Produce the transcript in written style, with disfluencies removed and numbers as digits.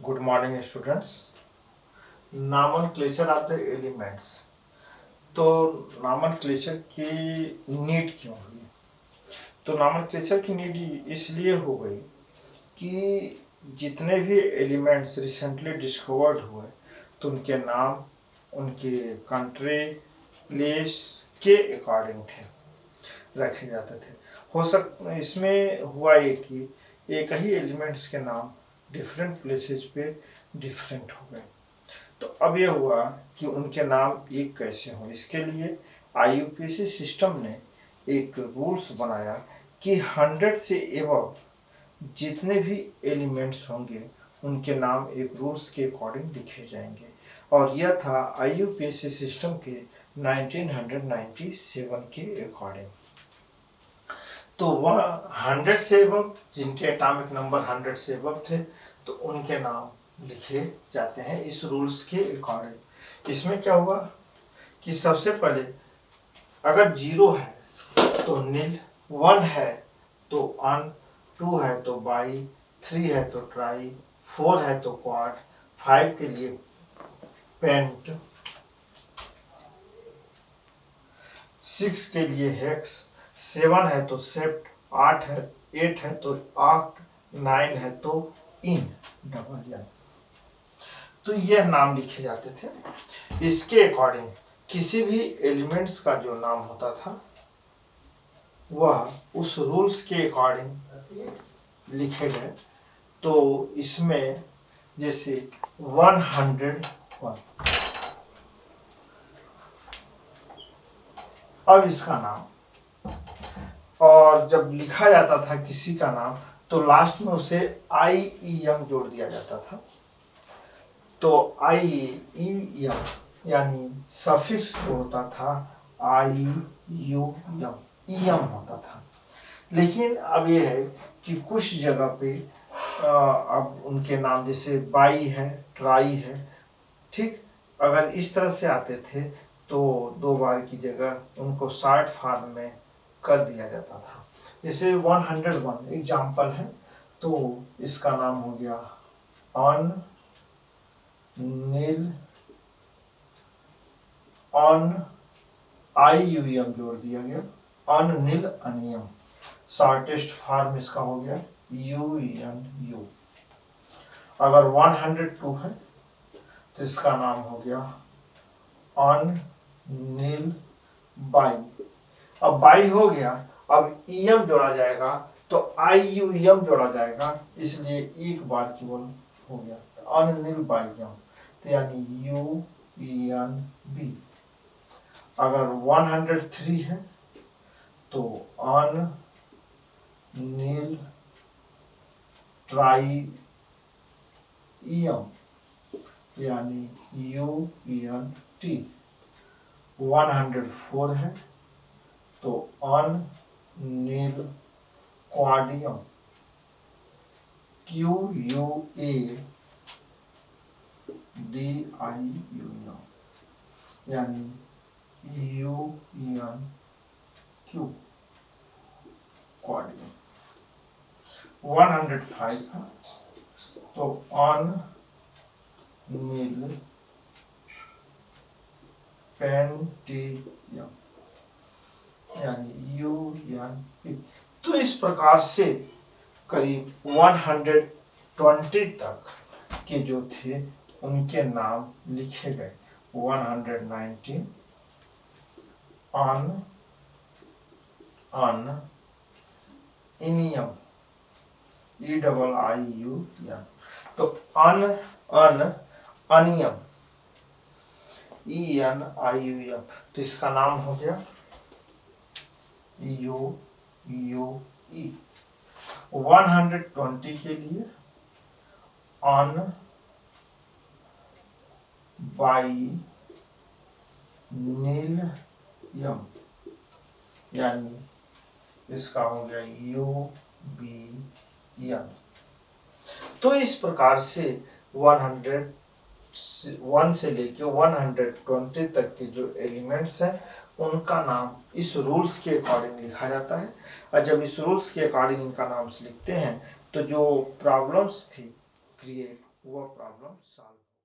Good morning students. Nomenclature of the elements. तो nomenclature की need क्यों हुई? तो nomenclature की नीड इसलिए हो गई कि जितने भी एलिमेंट्स रिसेंटली डिस्कवर्ड हुए तो उनके नाम उनके कंट्री प्लेस के अकॉर्डिंग थे रखे जाते थे। इसमें हुआ ये कि एक ही एलिमेंट्स के नाम डिफरेंट प्लेसेस पे डिफरेंट हो गए। तो अब ये हुआ कि उनके नाम एक कैसे हो, इसके लिए आईयूपीएसी सिस्टम ने एक रूल्स बनाया कि 100 से एबव जितने भी एलिमेंट्स होंगे उनके नाम एक रूल्स के अकॉर्डिंग लिखे जाएंगे। और यह था आईयूपीएसी सिस्टम के 1997 के अकॉर्डिंग। तो वह 100 से एबव जिनके एटॉमिक नंबर 100 से एबव थे तो उनके नाम लिखे जाते हैं इस रूल्स के अकॉर्डिंग। इसमें क्या हुआ कि सबसे पहले अगर 0 है तो नील, 1 है तो अन, 2 है तो बाई, 3 है तो ट्राई, 4 है तो क्वाड, 5 के लिए पेंट, 6 के लिए हेक्स, 7 है तो सेप्ट, 8 है तो ऑक्ट, 9 है तो इन डबल एन। तो यह नाम लिखे जाते थे। इसके अकॉर्डिंग किसी भी एलिमेंट्स का जो नाम होता था वह उस रूल्स के अकॉर्डिंग लिखे गए। तो इसमें जैसे 101, अब इसका नाम, और जब लिखा जाता था किसी का नाम तो लास्ट में उसे IEM जोड़ दिया जाता था। तो IEM यानी सफिक्स जो होता था IUM, EM होता था। लेकिन अब ये है कि कुछ जगह पे अब उनके नाम जैसे बाई है, ट्राई है, ठीक, अगर इस तरह से आते थे तो 2 बार की जगह उनको शॉर्ट फॉर्म में कर दिया जाता था। जैसे 101 एग्जाम्पल है तो इसका नाम हो गया ऑन नील, ऑन IUM जोड़ दिया गया, ऑन नील अनियम, शॉर्टेस्ट फॉर्म इसका हो गया UNU। अगर 102 है तो इसका नाम हो गया ऑन नील बाई। अब बाई हो गया, अब EM जोड़ा जाएगा तो IUM जोड़ा जाएगा, इसलिए एक बार केवल हो गया तो ऑन नील बाई एम, तो यानी UNB। अगर 103 है तो ऑन नील ट्राई EM यानी UNT। 104 है तो ऑन नील क्वाडियम QUADIUM यानी UNQ क्वाडियम। 105 है तो ऑन नील पेंटियम यानी UNP। तो इस प्रकार से करीब 120 तक के जो थे उनके नाम लिखे गए। 119 ऑन इनियम EIIUM, तो अनियम ENIUM, तो इसका नाम हो गया UUE। 120 के लिए ऑन बाई नीलयम यानी इसका हो गया UBN। तो इस प्रकार से 101 से लेके 120 तक के जो एलिमेंट्स हैं उनका नाम इस रूल्स के अकॉर्डिंग लिखा जाता है। और जब इस रूल्स के अकॉर्डिंग इनका नाम लिखते हैं तो जो प्रॉब्लम्स थी क्रिएट वह प्रॉब्लम सॉल्व हो।